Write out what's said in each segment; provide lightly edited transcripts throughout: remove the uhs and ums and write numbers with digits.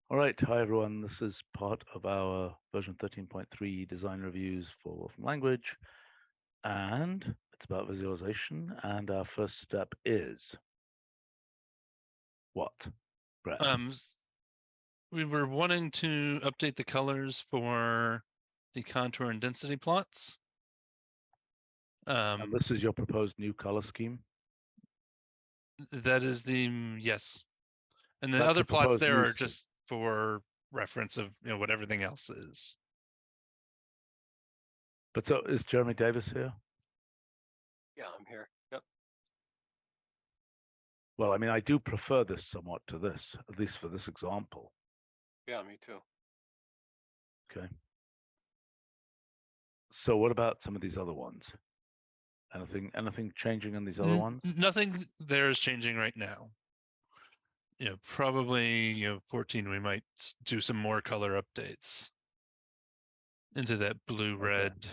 All right, hi everyone. This is part of our version 13.3 design reviews for Wolfram language, and it's about visualization. And our first step is what, Brett? Um, we were wanting to update the colors for the contour and density plots. And this is your proposed new color scheme. That is the yes, and the That's other the plots proposed there new are scheme. just for reference of what everything else is. But so is Jeremy Davis here? Yeah, I'm here. Yep. Well, I mean, I do prefer this somewhat to this, at least for this example. Yeah, me too. Okay. So what about some of these other ones? Anything changing in these other ones? Nothing there is changing right now. Probably 14. We might do some more color updates into that blue-red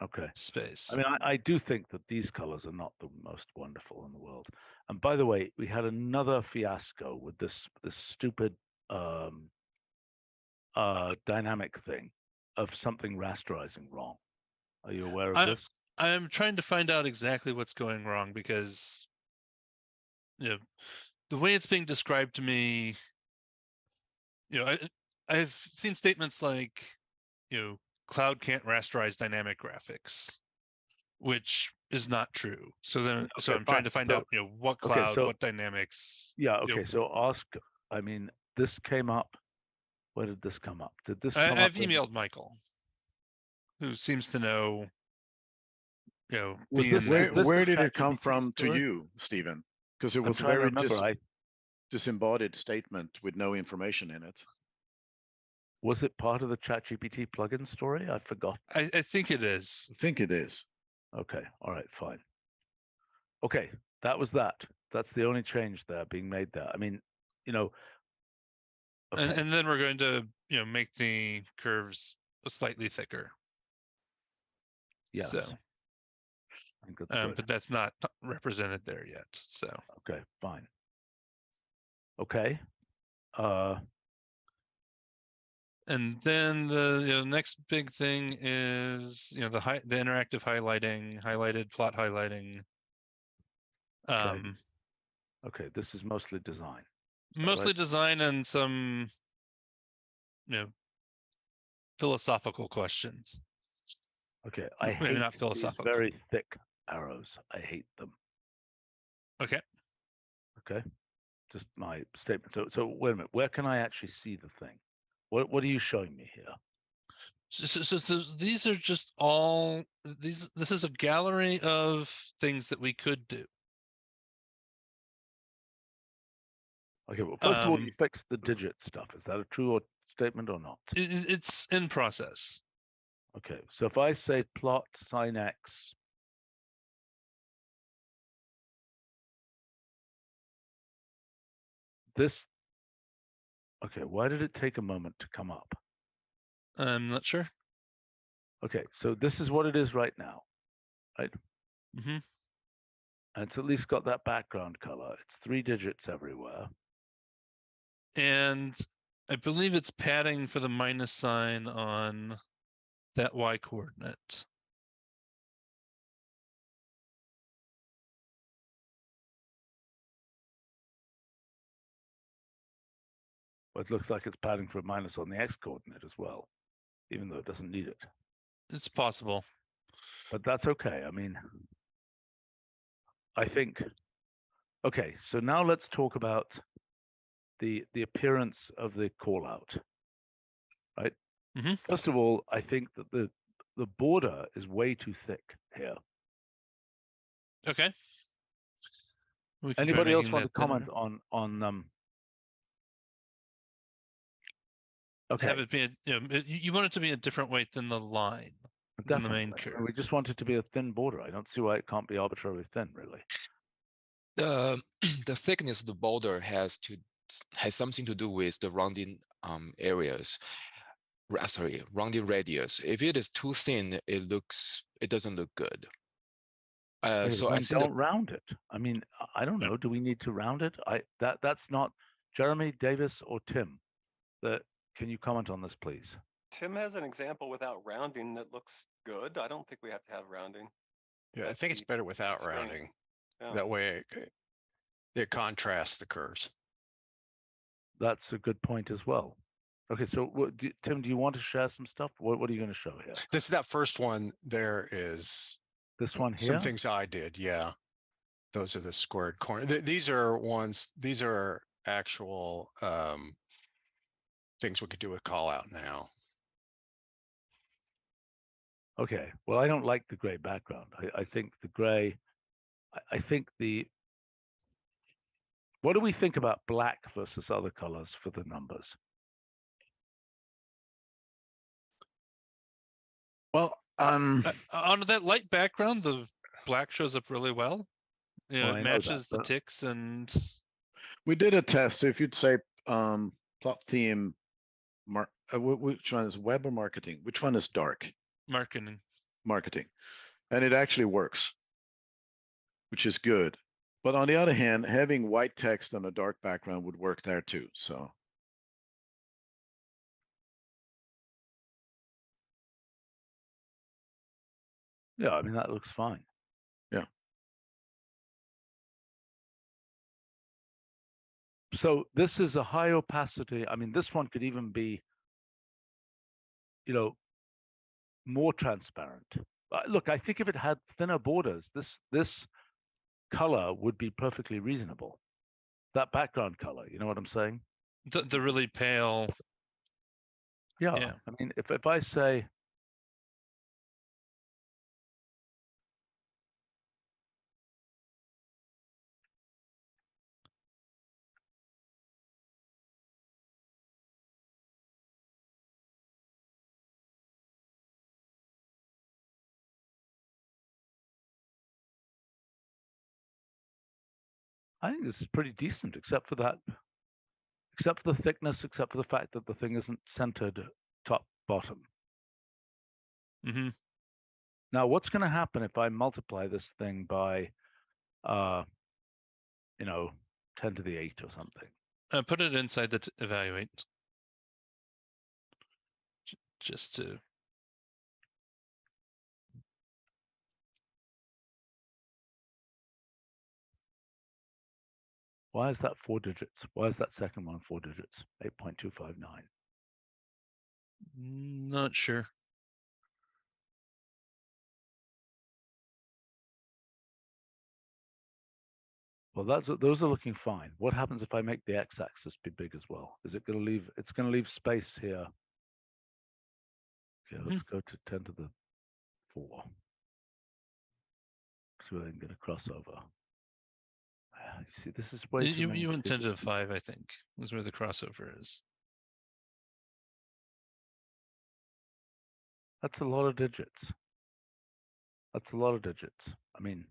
Okay. space. I mean, I do think that these colors are not the most wonderful in the world. And by the way, we had another fiasco with this stupid dynamic thing of something rasterizing wrong. Are you aware of this? I'm trying to find out exactly what's going wrong because the way it's being described to me, I've seen statements like, cloud can't rasterize dynamic graphics, which is not true. So Okay, I'm fine. trying to find So, out, what okay, cloud, so what dynamics. yeah, okay. So I mean, this came up. Where did this come up? Did this come up I've in, emailed Michael, who seems to know, was this, being is this a Where did it come ChatGPT from to story? you, Stephen? Because it I'm was a trying to very remember. disembodied statement with no information in it. Was it part of the ChatGPT plugin story? I forgot. I think it is. I think it is. Okay, all right, fine. Okay, that was that. That's the only change there being made there. I mean, you know, okay, And then we're going to, make the curves slightly thicker. yes, So, I think that's good. but that's not represented there yet. So, Okay, fine. Okay, and then the next big thing is the interactive highlighting, highlighted plot highlighting. okay, okay. This is mostly design. Mostly Right? design and some philosophical questions. Okay, I Maybe hate not these philosophical. very thick arrows. I hate them. Okay. Okay, just my statement. So wait a minute. Where can I actually see the thing? What are you showing me here? So these are just all these. This is a gallery of things that we could do. Okay, well, first of all, you fixed the digit stuff. Is that a true statement or not? It's in process. Okay, so if I say plot sin x, this, okay, why did it take a moment to come up? I'm not sure. Okay, so this is what it is right now, right? Mm-hmm. And it's at least got that background color. It's 3 digits everywhere. And I believe it's padding for the minus sign on that y coordinate. But it looks like it's padding for a minus on the x coordinate as well, even though it doesn't need it. It's possible. But that's okay. I mean, I think, okay, so now let's talk about the appearance of the call out, right? Mm-hmm. First of all, I think that the border is way too thick here. Okay. We can try Anybody else making want that to comment thinner. on Have okay, it be you want it to be a different weight than the line, than the main definitely. I curve. mean, we just want it to be a thin border. I don't see why it can't be arbitrarily thin, really. The the thickness of the border has something to do with the rounding areas. Sorry, rounding radius. If it is too thin, it doesn't look good. So I Then think that don't round it. I mean, I don't know. Do we need to round it? That's not Jeremy, Davis, or Tim. that, can you comment on this, please? Tim has an example without rounding that looks good. I don't think we have to have rounding. Yeah, I That's think it's the better without extent. rounding. Yeah. That way it contrasts the curves. That's a good point as well. Okay, so Tim, do you want to share some stuff? What are you going to show here? That first one there is This one some here? things I did. Yeah. Those are the squared corner. These are actual things we could do with call out now. Okay, well, I don't like the gray background. I think the gray, I think what do we think about black versus other colors for the numbers? Well, On that light background, the black shows up really well. You know, Well, it I know that, matches the but- ticks and we did a test. So if you'd say plot theme, which one is web or marketing? Which one is dark? marketing. Marketing. And it actually works, which is good. But on the other hand, having white text on a dark background would work there too. So Yeah, I mean, that looks fine. Yeah. So this is a high opacity. I mean, this one could even be, you know, more transparent. Look, I think if it had thinner borders, this color would be perfectly reasonable. That background color, you know what I'm saying? The really pale. Yeah. Yeah. I mean, if I say, I think this is pretty decent, except for that, except for the thickness, except for the fact that the thing isn't centered top bottom. Mm-hmm. Now, what's going to happen if I multiply this thing by, you know, 10 to the 8 or something? Put it inside the evaluate. Just to. Why is that 4 digits? Why is that second one 4 digits? 8.259. Not sure. Well, those are looking fine. What happens if I make the x-axis be big as well? Is it going to leave? It's going to leave space here. Okay, let's go to 10 to the 4. So we can get a crossover. You see, this is way too many. You went 10 to the digits. 5, I think, is where the crossover is. That's a lot of digits. That's a lot of digits. I mean,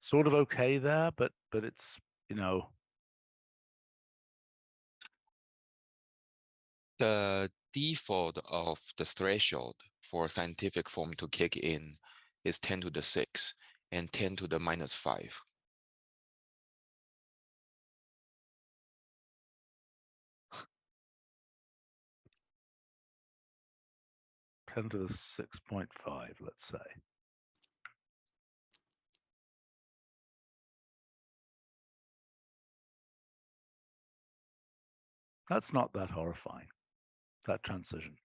sort of okay there, but it's, you know, The default of the threshold for scientific form to kick in is 10 to the 6 and 10 to the -5. 10 to the 6.5, let's say. That's not that horrifying, that transition.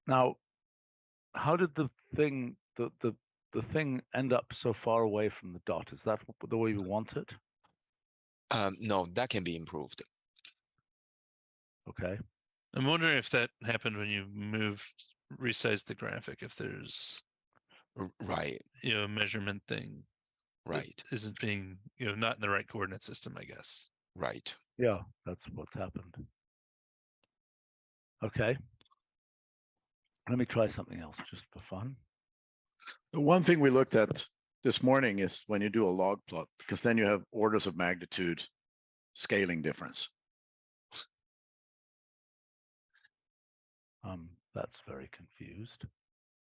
Now, how did the thing, the thing end up so far away from the dot? Is that the way we want it? No, that can be improved. Okay. I'm wondering if that happened when you resized the graphic, if there's, Right, you know, a measurement thing that right, isn't being, you know, not in the right coordinate system, I guess. right. Yeah, that's what's happened. Okay. Let me try something else just for fun. the one thing we looked at this morning is when you do a log plot, because then you have orders of magnitude scaling difference. That's very confused.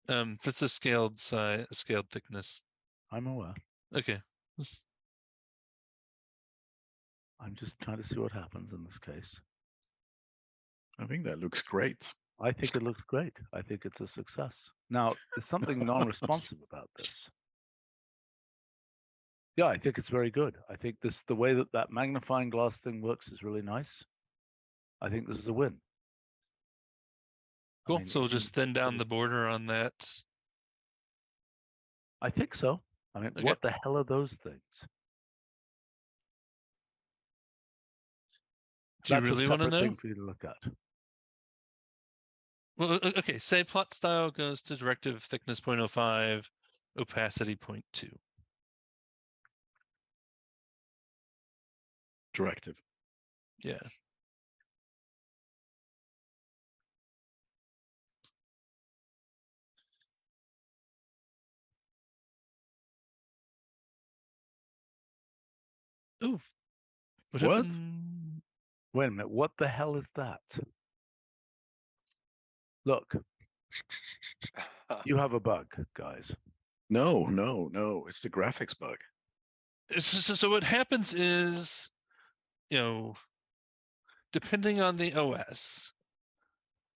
That's a scaled size, scaled thickness. I'm aware. Okay. I'm just trying to see what happens in this case. I think that looks great. I think it looks great. I think it's a success. Now, there's something non-responsive about this. Yeah, I think it's very good. I think the way that magnifying glass thing works is really nice. I think this is a win. I Cool. mean, So we'll even just thin down for the border on that. I think so. I mean, Okay. what the hell are those things? Do you That's a really want to separate know? thing for you to look at. Well, okay. Say plot style goes to directive thickness 0.05, opacity 0.2. Directive. Yeah. Ooh. What What? happened? Wait a minute. What the hell is that? Look, you have a bug, guys. No, no, no. It's the graphics bug. So what happens is, depending on the OS,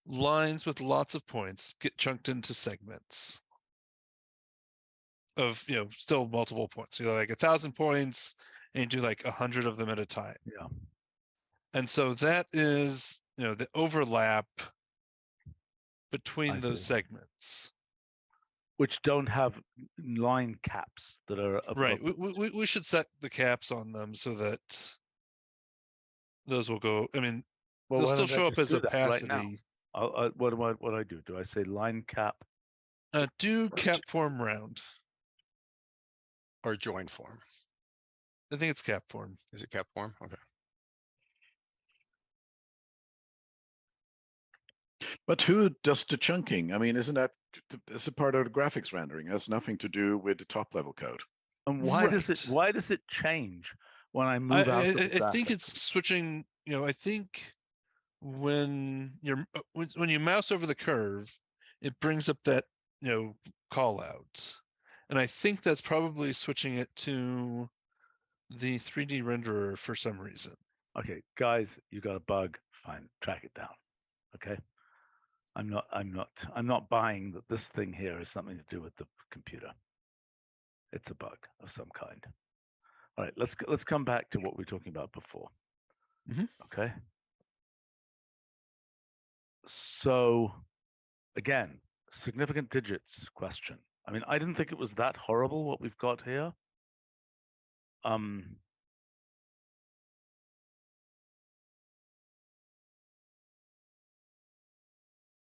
lines with lots of points get chunked into segments of, still multiple points. So like 1,000 points, and you do like 100 of them at a time. Yeah. And so that is, the overlap between I those see. segments. Which don't have line caps that are Right. appropriate. We should set the caps on them so that those will go. I mean, Well, they'll why still don't I show up just as do that right now? opacity. What do I do? Do I say line cap? Do cap form round. Or join form. I think it's cap form. Is it cap form? Okay. But who does the chunking? I mean, isn't that it's a part of the graphics rendering? It has nothing to do with the top level code. And why does Right. it change when I move out of the I think graphics? it's switching. I think when when you mouse over the curve, it brings up that call out, and I think that's probably switching it to the 3D renderer for some reason. Okay, guys, you got a bug. Fine, track it down. Okay. I'm not buying that this thing here is something to do with the computer. It's a bug of some kind. All right, let's come back to what we were talking about before. Mhm. Okay. So again, significant digits question. I mean, I didn't think it was that horrible what we've got here.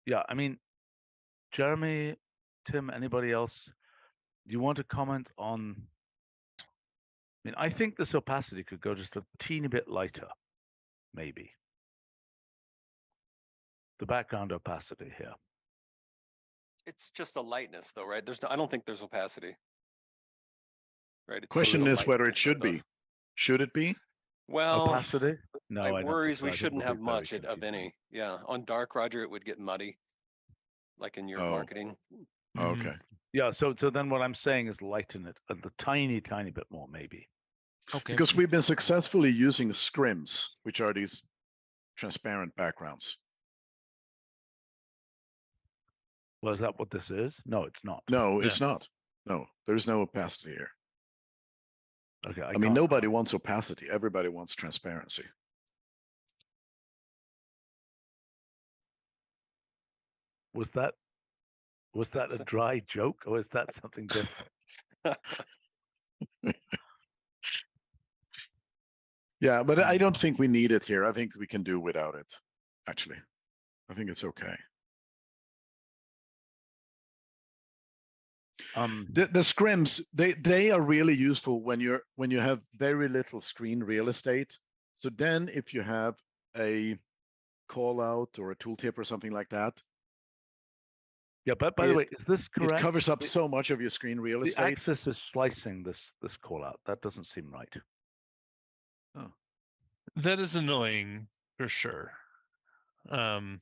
Yeah, I mean, Jeremy, Tim, anybody else? Do you want to comment on? I mean, I think this opacity could go just a teeny bit lighter, maybe. The background opacity here. It's just a lightness though, right? I don't think there's opacity. Right? It's just Question the is whether it lightness of should the- be. Should it be? Well, Opacity? No, I I don't think worries so. we I think shouldn't it'll have be very much of confusing. any. Yeah, on dark, Roger, it would get muddy, like in your Oh. marketing. Okay. Yeah, so then what I'm saying is lighten it a tiny bit more, maybe. Okay. Because we've been successfully using scrims, which are these transparent backgrounds. Well, is that what this is? No, it's not. No, Yeah. it's not. No, there's no opacity here. Okay, I mean, nobody wants opacity. Everybody wants transparency. Was that a dry joke, or is that something different? Yeah, but I don't think we need it here. I think we can do without it, actually. I think it's okay. The scrims, they are really useful when you have very little screen real estate. So then if you have a call out or a tooltip or something like that, yeah, but by the way, is this correct? it covers up so much of your screen real The estate. axis is slicing this call out. That doesn't seem right. Oh. That is annoying for sure. And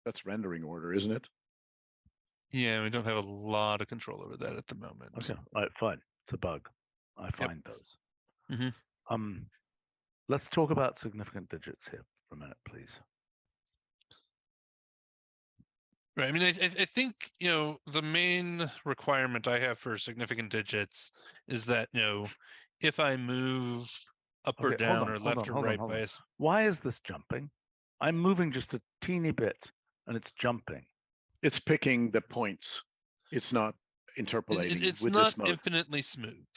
That's rendering order, isn't it? yeah, we don't have a lot of control over that at the moment. Okay, all right, fine. It's a bug. I find those. Mhm. Let's talk about significant digits here for a minute, please. Right. I mean, I think, the main requirement I have for significant digits is that, if I move up or Okay, hold down on, or hold left on, or hold on, right hold by on. a s- Why is this jumping? I'm moving just a teeny bit, and it's jumping. It's picking the points. It's not interpolating it's with not this mode. infinitely smooth.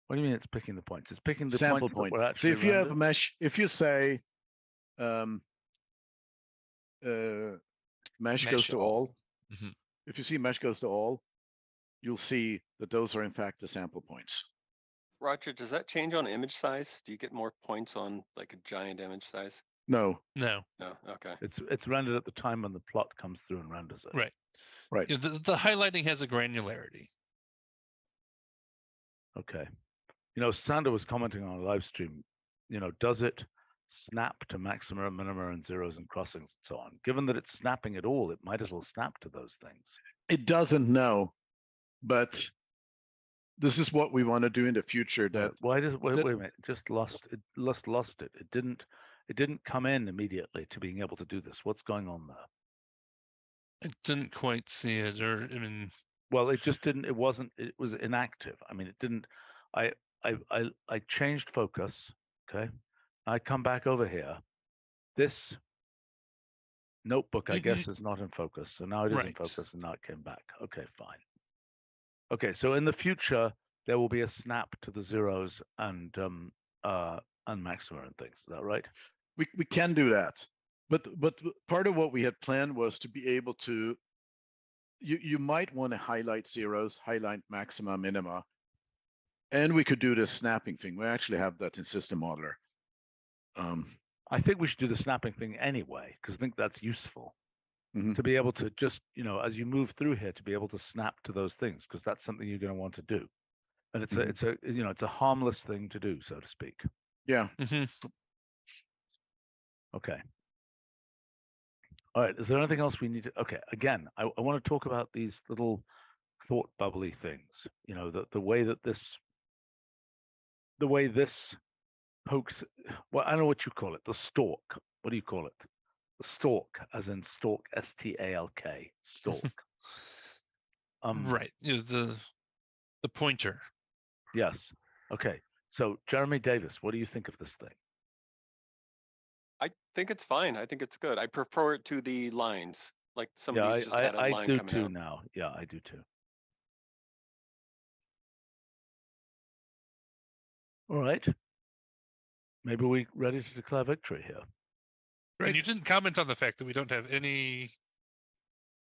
What do you mean it's picking the points? It's picking the Sample points that point. were So actually if you have a rendered? mesh, if you say mesh goes to all, Mhm. if you see mesh goes to all, you'll see that those are in fact the sample points. Roger, does that change on image size? Do you get more points on like a giant image size? No, No. No, okay. It's rendered at the time when the plot comes through and renders it. Right. right. The highlighting has a granularity. Okay. Sander was commenting on a live stream, does it snap to maxima, minima, and zeros and crossings and so on? Given that it's snapping at all, it might as well snap to those things. It doesn't know, but this is what we want to do in the future. That Why does wait that- a minute? Just lost it. It didn't come in immediately to being able to do this. What's going on there? I didn't quite see it, or I mean, Well, it just didn't. It wasn't. It was inactive. I mean, it didn't. I changed focus. Okay, I come back over here. This notebook, I guess, is not in focus. So now it is in Right. focus, and now it came back. Okay, fine. Okay, so in the future there will be a snap to the zeros and maxima and things. Is that right? we can do that, but part of what we had planned was to be able to. You might want to highlight zeros, highlight maxima, minima, and we could do this snapping thing. We actually have that in System Modeler. I think we should do the snapping thing anyway, because I think that's useful Mhm. to be able to just, as you move through here, to be able to snap to those things, because that's something you're going to want to do. And it's Mhm. it's a harmless thing to do, so to speak. Yeah. Mhm. Okay. All right. Is there anything else we need to? Okay. Again, I want to talk about these little thought bubbly things. The way this pokes. Well, I don't know what you call it. The stalk. What do you call it? The stalk, as in stalk, STALK, stalk. Right. The pointer. Yes. Okay. So, Jeremy Davis, what do you think of this thing? I think it's fine. I think it's good. I prefer it to the lines. Like some of Yeah, these just had a I line do coming too out. now. Yeah, I do too. All right. Maybe we're ready to declare victory here. And you didn't comment on the fact that we don't have any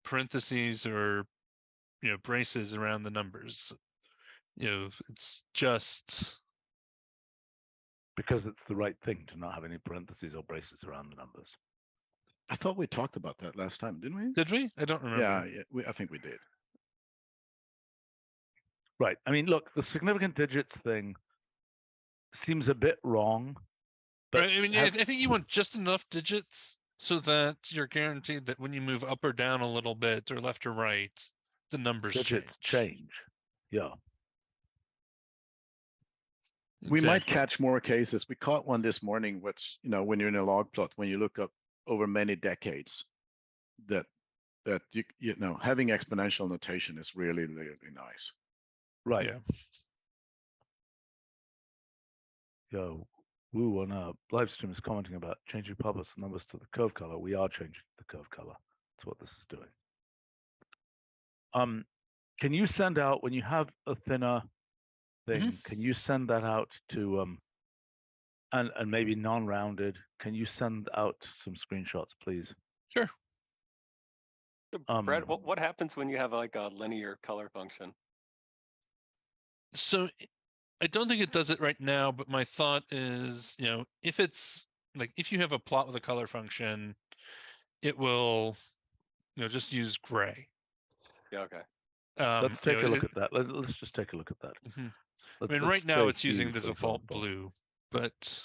parentheses or braces around the numbers. It's just Because it's the right thing to not have any parentheses or braces around the numbers. I thought we talked about that last time, didn't we? Did we? I don't remember. Yeah, I think we did. Right. I mean, look, the significant digits thing seems a bit wrong. But Right, I mean, I think you want just enough digits so that you're guaranteed that when you move up or down a little bit or left or right, the numbers digits change. change. Yeah. We might Exactly. catch more cases. We caught one this morning, which, when you're in a log plot, when you look up over many decades, that having exponential notation is really, really nice. Right. Yeah. Yo, Woo on live stream is commenting about changing public numbers to the curve color. We are changing the curve color. That's what this is doing. Can you send out when you have a thinner thing? Can you send that out to and maybe non-rounded? Can you send out some screenshots, please? Sure. So, Brett, what happens when you have like a linear color function? So I don't think it does it right now, but my thought is, if it's like if you have a plot with a color function, it will, just use gray. Yeah, okay. Let's take a look at that. Let's just take a look at that. Mhm. Let's, I mean, let's right now say it's using the for default example. blue, but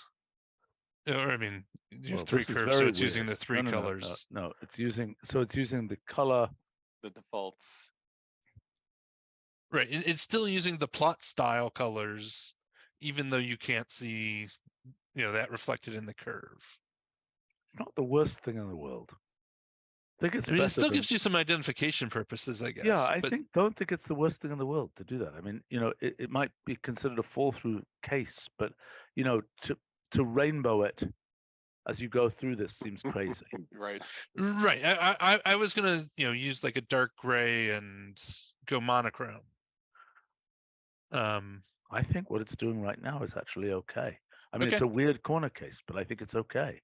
you have Well, three this is curves, so very it's using weird. the three No, colors. no. It's using the color. The defaults. Right. It's still using the plot style colors, even though you can't see, that reflected in the curve. It's not the worst thing in the world. I think it's I mean, it better still than. gives you some identification purposes, I guess. Yeah, I but don't think it's the worst thing in the world to do that. I mean, it might be considered a fall through case, but to rainbow it as you go through this seems crazy. Right. Right. I was gonna, use like a dark gray and go monochrome. I think what it's doing right now is actually okay. I mean, Okay. it's a weird corner case, but I think it's okay.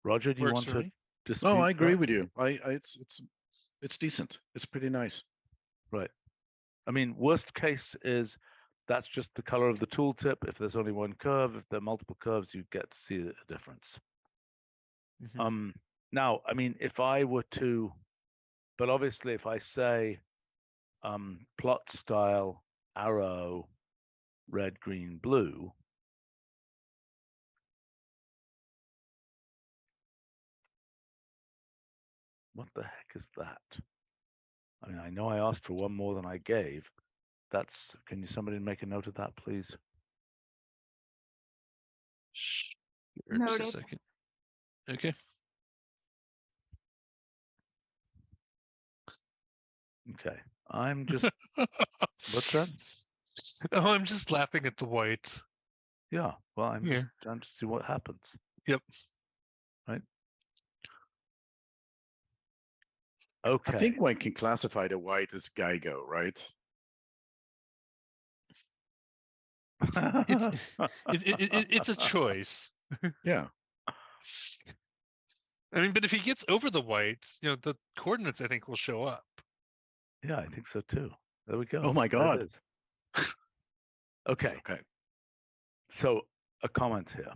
Roger, do you Works want for to me. dispute? No, I agree that? with you. It's decent. It's pretty nice. Right. I mean, worst case is that's just the color of the tooltip. If there's only one curve, if there are multiple curves, you get to see a difference. Mhm. Now, I mean, if I were to, but obviously, if I say plot style arrow red, green, blue, what the heck is that? I mean, I know I asked for one more than I gave. Can somebody make a note of that, please? Sure, just a Noted. second. Okay. Okay. I'm just, what's that? Oh, I'm just laughing at the white. Yeah. Well, I'm Yeah. just trying to see what happens. Yep. Right. I Okay. think one can classify the white as GIGO, right? It's a choice. Yeah. I mean, but if he gets over the white, the coordinates I think will show up. Yeah, I think so too. There we go. Oh my There God. it is. Okay. Okay. So a comment here.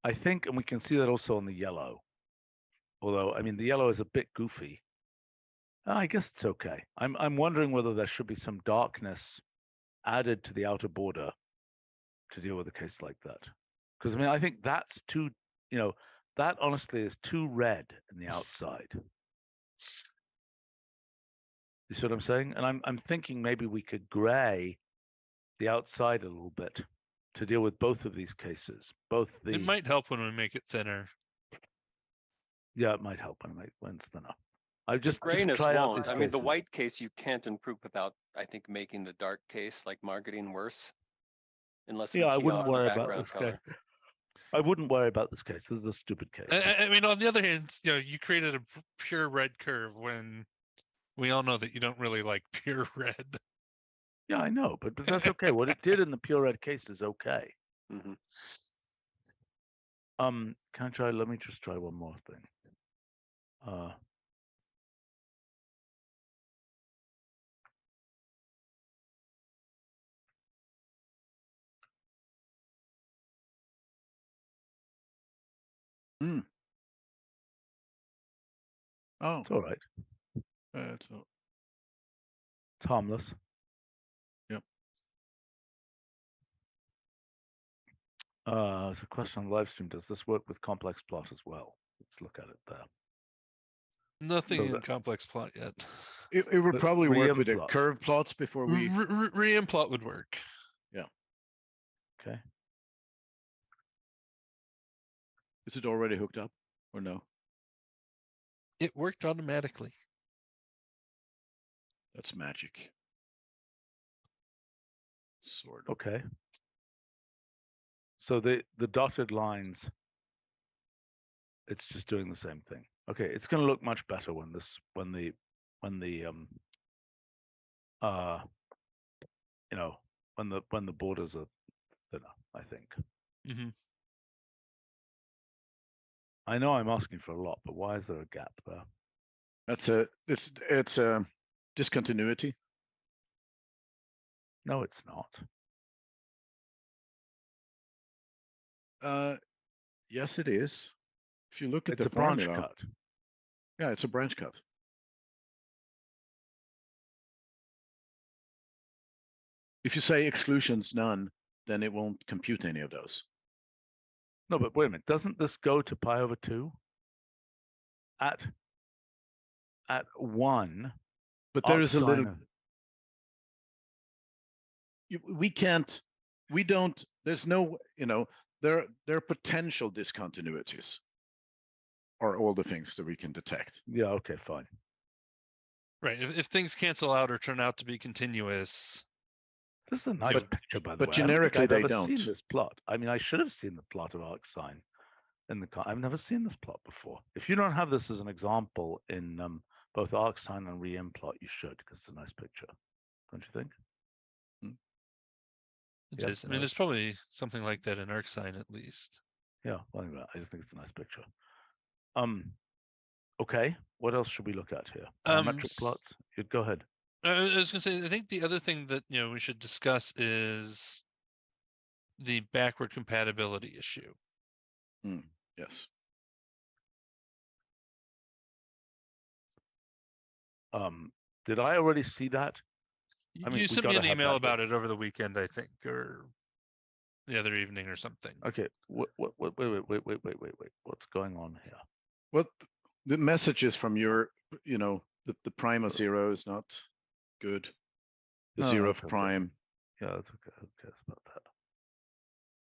I think, and we can see that also on the yellow. Although, I mean, the yellow is a bit goofy. I guess it's okay. I'm wondering whether there should be some darkness added to the outer border to deal with a case like that. Because I mean, I think that's too, that honestly is too red in the outside. You see what I'm saying? And I'm thinking maybe we could gray the outside a little bit to deal with both of these cases. It might help when we make it thinner. Yeah, it might help when it's thinner. I The just grayness try out won't. these I mean, the cases. white case you can't improve without, I think, making the dark case like marketing worse. Unless we Yeah, I key wouldn't off the worry about background this color. case. I wouldn't worry about this case. This is a stupid case. I mean, on the other hand, you created a pure red curve when we all know that you don't really like pure red. Yeah, I know, but that's okay. What it did in the pure red case is okay. Hmm. Can I try? Let me just try one more thing. Mm. Oh, It's all right. it's It's harmless. Yep. There's a question on the live stream. Does this work with complex plot as well? Let's look at it there. Nothing So in that- complex plot yet. it would But probably work with the re-implot. curve plots before we. Re-implot would work. Okay. Is it already hooked up or no? It worked automatically. That's magic. Sort of. Okay. So the dotted lines, it's just doing the same thing. Okay, it's going to look much better when the when the borders are thinner, I think. Mm-hmm. I know I'm asking for a lot, but why is there a gap there? It's a discontinuity. No, it's not. Yes, it is. If you look at It's the a branch formula, cut. yeah, it's a branch cut. If you say exclusions none, then it won't compute any of those. No, but wait a minute. Doesn't this go to pi over 2? At 1, But there is a arcsine little of- we can't, we don't, there's no, there are potential discontinuities are all the things that we can detect. Yeah, okay, fine. Right. If things cancel out or turn out to be continuous, This is a nice But- picture, by the but way. I don't think generically I've they ever don't. seen this plot. I mean, I should have seen the plot of ArcSine in the I've never seen this plot before. If you don't have this as an example in both ArcSine and Reim plot, you should, because it's a nice picture, don't you think? it Yes, is. I mean, no. there's probably something like that in ArcSine at least. Yeah, well, anyway, I just think it's a nice picture. Okay, what else should we look at here? Parametric plots? You'd go ahead. I was gonna say, I think the other thing that we should discuss is the backward compatibility issue. Yes. Did I already see that? I mean, You we sent me gotta an have email that about it over the weekend, I think, or the other evening or something. Okay, wait, what's going on here? Well, the messages from your, the prime of zero is not good. The No, zero that's of okay. prime. Yeah, that's okay. Who cares about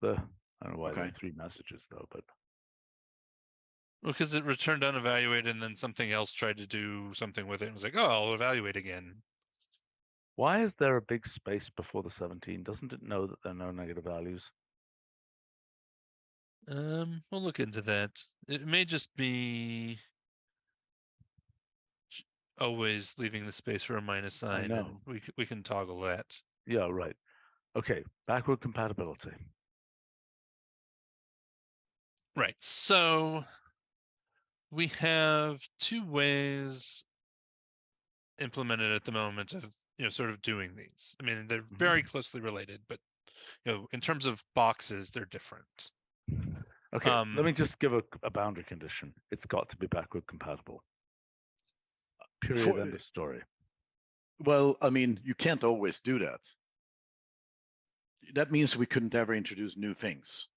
that? I don't know why there Okay. are 3 messages though, but Well, because it returned unevaluated and then something else tried to do something with it and was like, oh, I'll evaluate again. why is there a big space before the 17? Doesn't it know that there are no negative values? We'll look into that. It may just be always leaving the space for a minus sign, know. and we can toggle that. Yeah, right. Okay, backward compatibility. Right. So we have 2 ways implemented at the moment of sort of doing these. I mean, they're very closely related, but in terms of boxes, they're different. Okay, let me just give a boundary condition. It's got to be backward compatible. Period. End of story. Well, I mean, you can't always do that. That means we couldn't ever introduce new things.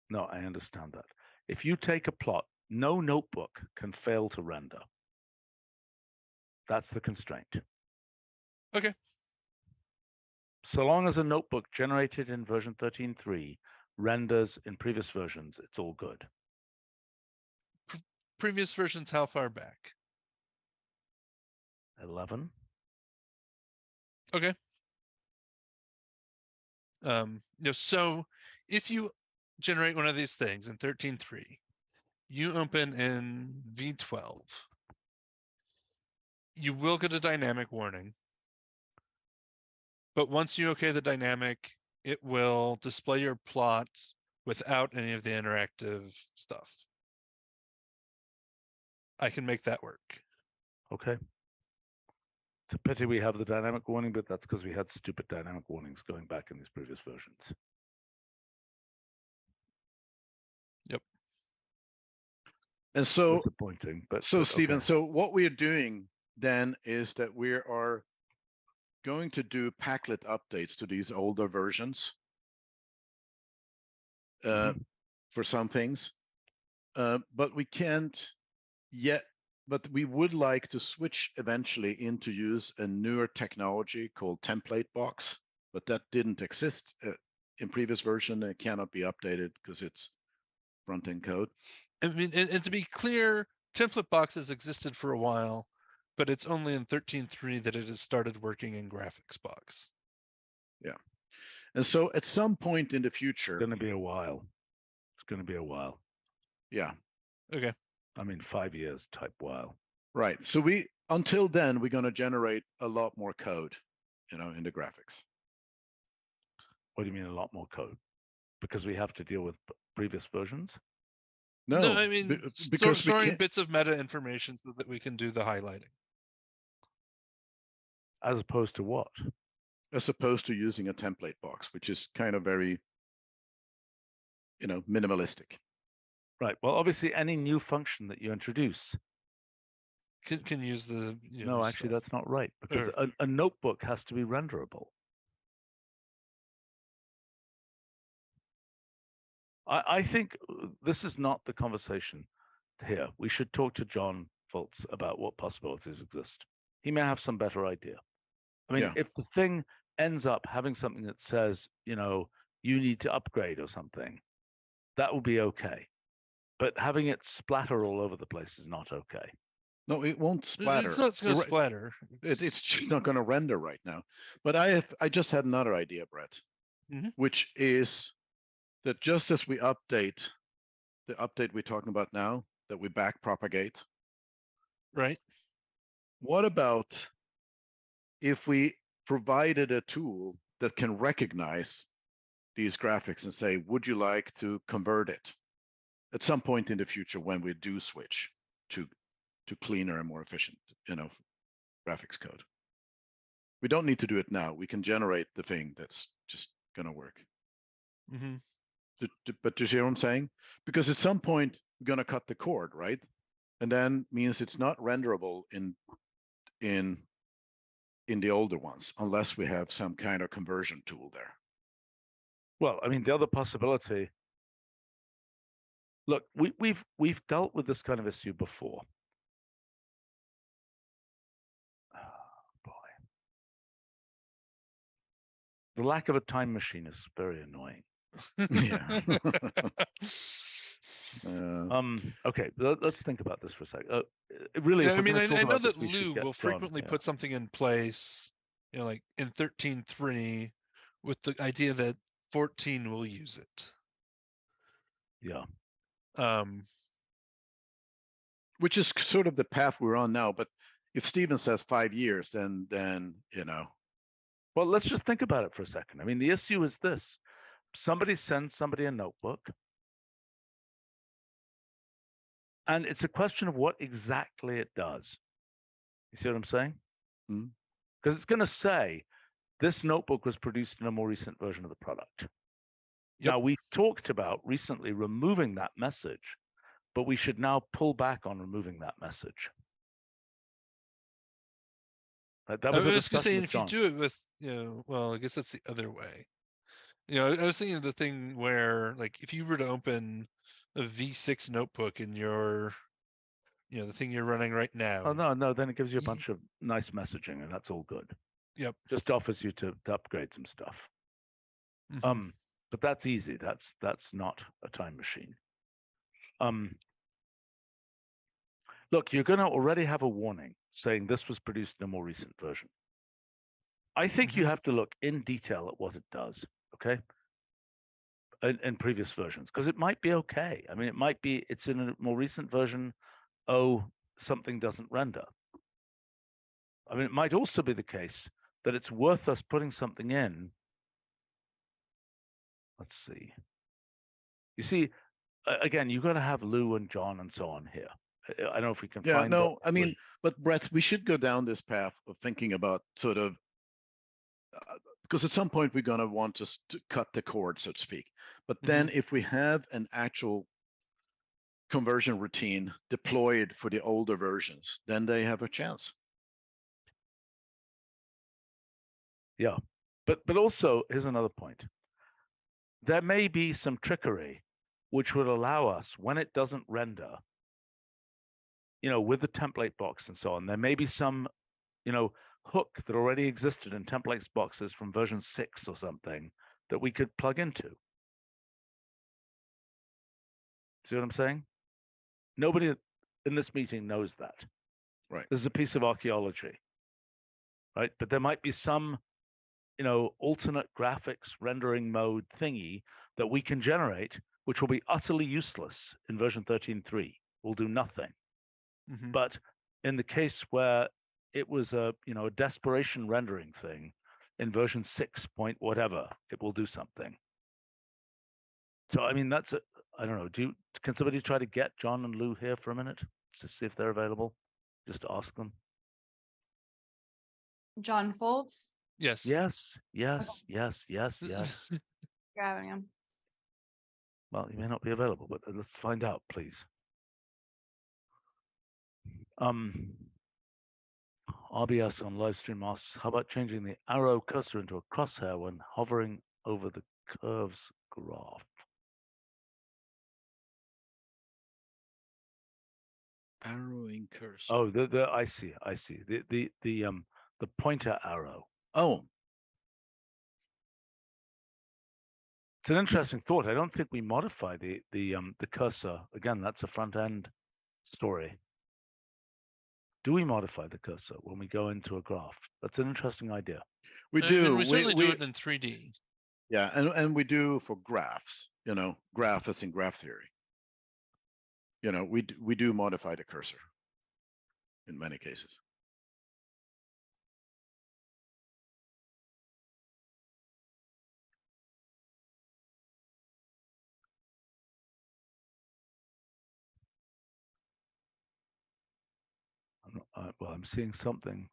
No, I understand that. If you take a plot, no notebook can fail to render. That's the constraint. Okay. So long as a notebook generated in version 13.3 renders in previous versions, it's all good. Previous versions, how far back? 11. Okay. So if you generate one of these things in 13.3, you open in V12, you will get a dynamic warning. But once you okay the dynamic, it will display your plot without any of the interactive stuff. I can make that work. Okay. It's a pity we have the dynamic warning, but that's because we had stupid dynamic warnings going back in these previous versions. Yep. And so, disappointing, but Stephen, okay. so what we're doing then is that we are going to do packlet updates to these older versions for some things, but we can't yet. But we would like to switch eventually into use a newer technology called template box, but that didn't exist in previous version. It cannot be updated because it's front-end code. I mean, and to be clear, template boxes existed for a while, but it's only in 13.3 that it has started working in graphics box. Yeah. And so at some point in the future, it's going to be a while. It's going to be a while. Yeah. Okay. I mean, 5 years type while. Right. So until then, we're going to generate a lot more code, in the graphics. What do you mean a lot more code? Because we have to deal with previous versions? No, I mean, because storing bits of meta information so that we can do the highlighting. As opposed to what? As opposed to using a template box, which is kind of very, minimalistic. Right. Well, obviously, any new function that you introduce Can use the no, actually, stuff. That's not right, because a notebook has to be renderable. I think this is not the conversation here. We should talk to John Foltz about what possibilities exist. He may have some better idea. I mean, Yeah. if the thing ends up having something that says, you need to upgrade or something, that will be okay. But having it splatter all over the place is not okay. No, it won't splatter. It's not going You're to right. splatter. It's just not going to render right now. But I just had another idea, Brett, Mhm. which is that just as we update the update we're talking about now, that we back propagate, right. what about if we provided a tool that can recognize these graphics and say, would you like to convert it at some point in the future when we do switch to cleaner and more efficient, graphics code? We don't need to do it now. We can generate the thing that's just going to work. Mm-hmm. But do you see what I'm saying? Because at some point we're going to cut the cord, right? And then means it's not renderable in the older ones unless we have some kind of conversion tool there. Well, I mean, the other possibility. Look, we've dealt with this kind of issue before. Oh, boy, the lack of a time machine is very annoying. Yeah. Okay, let's think about this for a second. Really, Yeah, if I we're mean, going to talk I know about this, that we should Lou get will John. frequently Yeah. put something in place, like in 13.3 with the idea that 14 will use it. Yeah. Which is sort of the path we're on now. But if Steven says 5 years, then Well, let's just think about it for a second. I mean, the issue is this: somebody sends somebody a notebook, and it's a question of what exactly it does. You see what I'm saying? Mhm. Because it's going to say this notebook was produced in a more recent version of the product. Yep. Now, we talked about recently removing that message, but we should now pull back on removing that message. That I was a was going to say, discussion with if you John. do it with, well, I guess that's the other way. I was thinking of the thing where, like, if you were to open a V6 notebook in your, the thing you're running right now. Oh, no, then it gives you a bunch of nice messaging, and that's all good. Yep. Just offers you to upgrade some stuff. Mhm. But that's easy. That's not a time machine. Look, you're going to already have a warning saying this was produced in a more recent version. I think you Mhm. have to look in detail at what it does, okay? In previous versions, because it might be okay. I mean, it might be it's in a more recent version. Oh, something doesn't render. I mean, it might also be the case that it's worth us putting something in. Let's see. You see, again, you've got to have Lou and John and so on here. I don't know if we can yeah, find. no, I mean, but Brett, we should go down this path of thinking about sort of because at some point we're going to want to cut the cord, so to speak. But then if we have an actual conversion routine deployed for the older versions, then they have a chance. Yeah, but also here's another point. There may be some trickery which would allow us, when it doesn't render, with the template box and so on, there may be some, hook that already existed in templates boxes from version 6 or something that we could plug into. See what I'm saying? Nobody in this meeting knows that. Right. This is a piece of archaeology, right? But there might be some, alternate graphics rendering mode thingy that we can generate, which will be utterly useless in version 13.3. Will do nothing. Mhm. But in the case where it was a desperation rendering thing in version 6 point whatever, it will do something. So I mean I don't know. Can somebody try to get John and Lou here for a minute to see if they're available? Just to ask them. John Foltz, Yes. Yes. grabbing him. Well, you may not be available, but let's find out, please. RBS on livestream asks, how about changing the arrow cursor into a crosshair when hovering over the curves graph? Arrowing cursor. Oh, I see. The pointer arrow. Oh, It's an interesting thought. I don't think we modify the cursor. Again, that's a front end story. Do we modify the cursor when we go into a graph? That's an interesting idea. We I do. mean, we certainly do it in 3D. Yeah, and we do for graphs. Graph as in graph theory. We do modify the cursor in many cases. Well, I'm seeing something.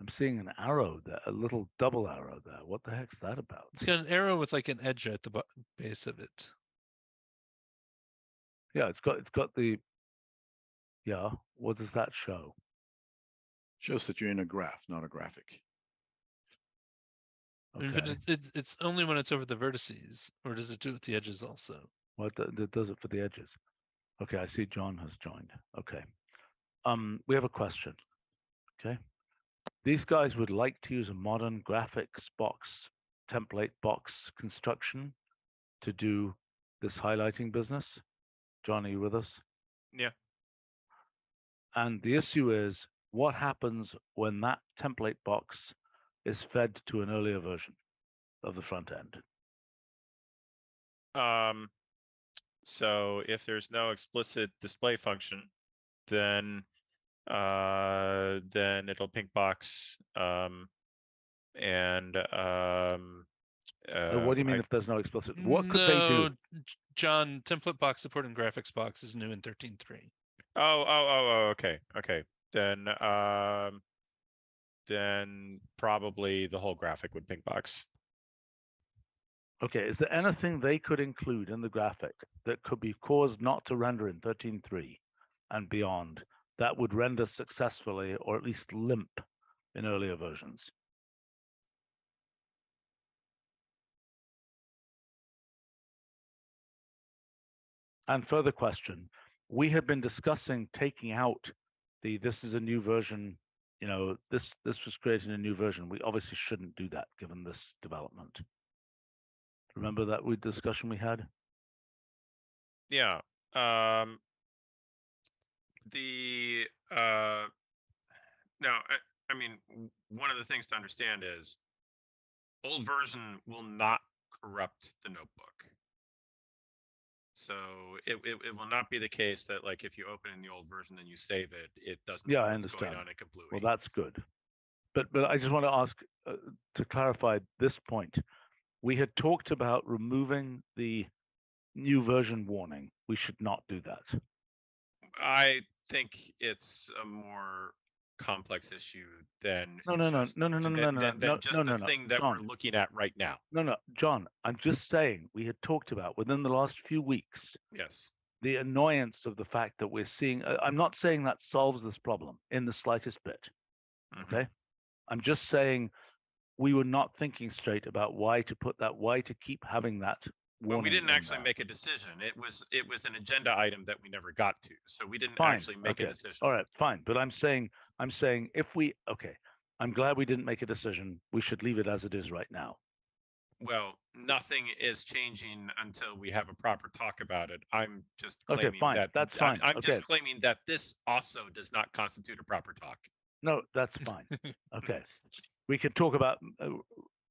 I'm seeing an arrow there, a little double arrow there. What the heck's that about? It's got an arrow with like an edge at the base of it. Yeah, it's got the. Yeah, what does that show? Shows that you're in a graph, not a graphic. I mean, but it's only when it's over the vertices, or does it do it with the edges also? Well, it does it for the edges. Okay, I see John has joined. Okay. We have a question. Okay. These guys would like to use a modern graphics box, template box construction to do this highlighting business. John, are you with us? Yeah. And the issue is what happens when that template box is fed to an earlier version of the front end? So if there's no explicit display function, then it'll pink box. What do you mean if there's no explicit? What could they do? John, template box support in graphics box is new in 13.3. Okay. Then probably the whole graphic would pink box. Okay, is there anything they could include in the graphic that could be caused not to render in 13.3 and beyond that would render successfully or at least limp in earlier versions? And further question, we have been discussing taking out this is a new version, this was created in a new version. We obviously shouldn't do that given this development. Remember that discussion we had? Yeah. Now, I mean, one of the things to understand is old version will not corrupt the notebook. So it will not be the case that like if you open in the old version and you save it, it doesn't know I what's understand. going on in Kablooey. Well, that's good. But I just want to ask to clarify this point. We had talked about removing the new version warning. We should not do that. I think it's a more complex issue than No, just the thing that John, we're looking at right now. No, John, I'm just saying we had talked about within the last few weeks. Yes. The annoyance of the fact that we're seeing. I'm not saying that solves this problem in the slightest bit. Mm-hmm. Okay, I'm just saying we were not thinking straight about why to keep having that warning. Well, we didn't actually make a decision. It was an agenda item that we never got to, so we didn't actually make a decision. All right, fine. But I'm saying if we I'm glad we didn't make a decision. We should leave it as it is right now. Well, nothing is changing until we have a proper talk about it. I'm just claiming that's fine. I'm just claiming that this also does not constitute a proper talk. No, that's fine. Okay, we can talk about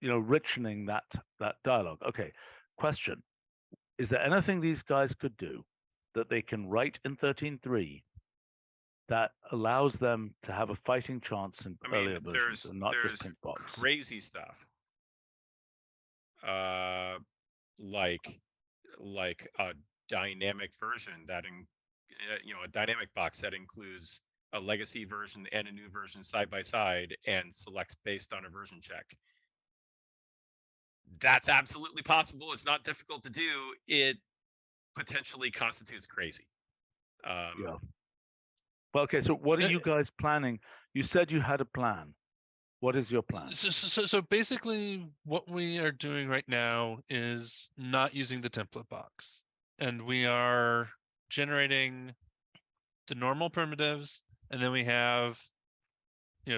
richening that dialogue. Okay, question: is there anything these guys could do that they can write in 13.3 that allows them to have a fighting chance in earlier versions and not just pink box? Crazy stuff. Like a dynamic version that a dynamic box that includes a legacy version and a new version side by side and selects based on a version check. That's absolutely possible. It's not difficult to do. It potentially constitutes crazy. Yeah. Well, okay. So what are you guys planning? You said you had a plan. What is your plan? So basically what we are doing right now is not using the template box, and we are generating the normal primitives, and then we have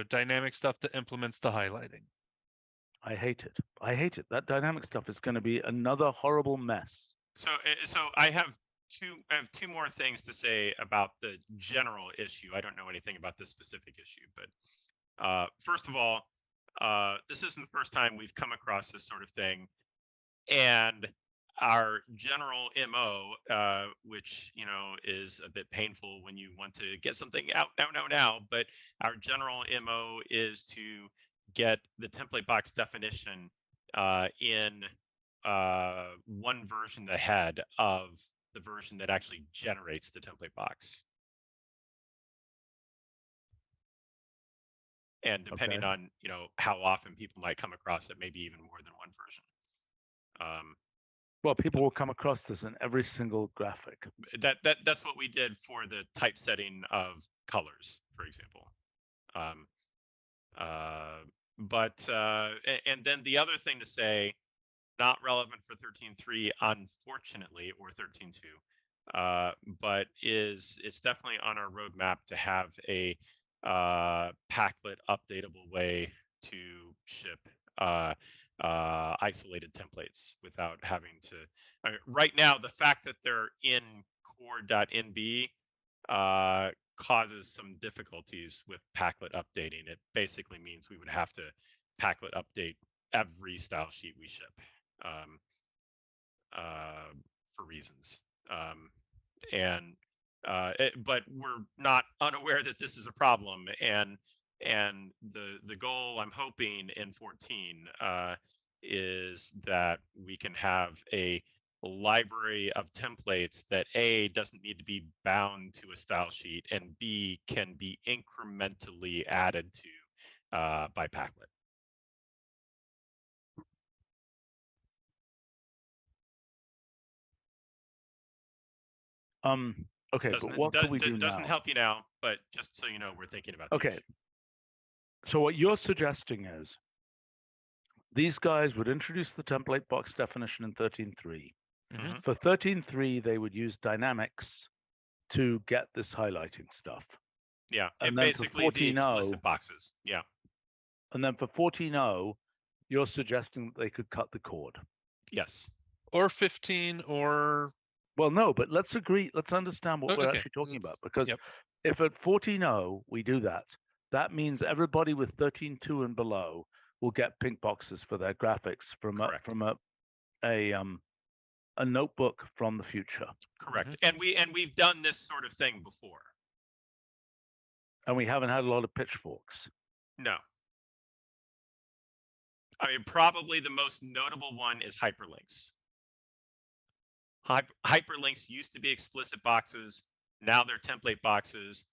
dynamic stuff that implements the highlighting. I hate it. I hate it. That dynamic stuff is going to be another horrible mess. So I have two more things to say about the general issue. I don't know anything about this specific issue, but first of all, this isn't the first time we've come across this sort of thing, and our general MO, which is a bit painful when you want to get something out now, but our general MO is to get the template box definition in one version ahead of the version that actually generates the template box. And depending on how often people might come across it, maybe even more than one version. Well, people will come across this in every single graphic. That's what we did for the typesetting of colors, for example. And then the other thing to say, not relevant for 13.3, unfortunately, or 13.2, but it's definitely on our roadmap to have a Packlet updatable way to ship isolated templates without having to. Right now, the fact that they're in core.nb causes some difficulties with Packlet updating. It basically means we would have to Packlet update every style sheet we ship for reasons. But we're not unaware that this is a problem, and the goal I'm hoping in 14 is that we can have a library of templates that A, doesn't need to be bound to a style sheet, and B, can be incrementally added to by Packlet. Okay, but what can we do now? Doesn't help you now, but just so you know, we're thinking about. Okay. So what you're suggesting is these guys would introduce the template box definition in 13.3. Mm-hmm. For 13.3, they would use dynamics to get this highlighting stuff. Yeah, and basically the explicit boxes. Yeah. And then for 14.0, you're suggesting that they could cut the cord. Yes. Or 15, or well, no, but let's agree. Let's understand what we're actually talking about, because if at 14.0 we do that, that means everybody with 13.2 and below will get pink boxes for their graphics from a notebook from the future. Correct. And we've done this sort of thing before. And we haven't had a lot of pitchforks. No. I mean, probably the most notable one is hyperlinks. Hyperlinks used to be explicit boxes. Now they're template boxes.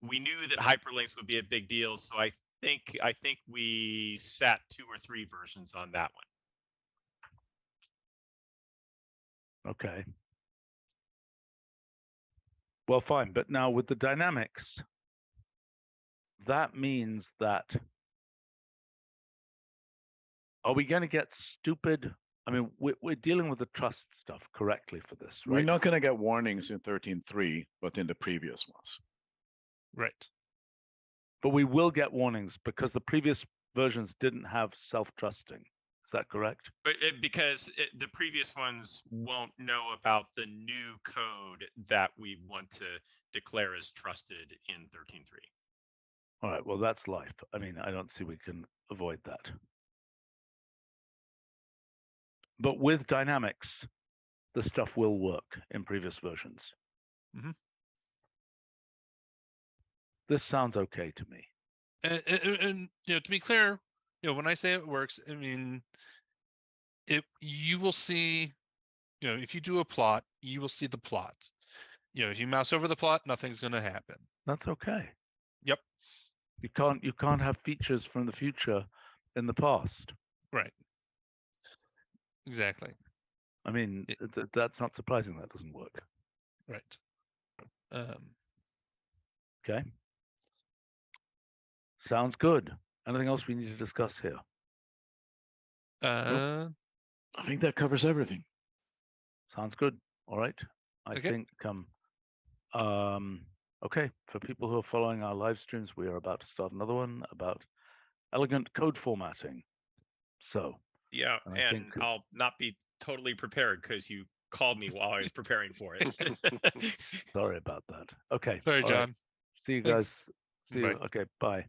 We knew that hyperlinks would be a big deal, so I think we sat 2 or 3 versions on that one. Okay. Well, fine, but now with the dynamics, that means that are we going to get stupid? I mean, we're dealing with the trust stuff correctly for this, right? We're not going to get warnings in 13.3, but in the previous ones. Right. But we will get warnings because the previous versions didn't have self-trusting. Is that correct? But because the previous ones won't know about the new code that we want to declare as trusted in 13.3. All right, well, that's life. I mean, I don't see we can avoid that. But with dynamics, the stuff will work in previous versions. Mm-hmm. This sounds okay to me. And to be clear, when I say it works, I mean, you will see, if you do a plot, you will see the plot. If you mouse over the plot, nothing's going to happen. That's okay. Yep. You can't have features from the future in the past. Right. Exactly. I mean, that's not surprising that doesn't work. Right. Okay. Sounds good. Anything else we need to discuss here? I think that covers everything. Sounds good. All right. I think okay, for people who are following our live streams, we are about to start another one about elegant code formatting. So Yeah, I and think- I'll not be totally prepared because you called me while I was preparing for it. sorry about that. Okay. Sorry, all right. John. See you Thanks. guys. See you. Bye. Okay. Bye.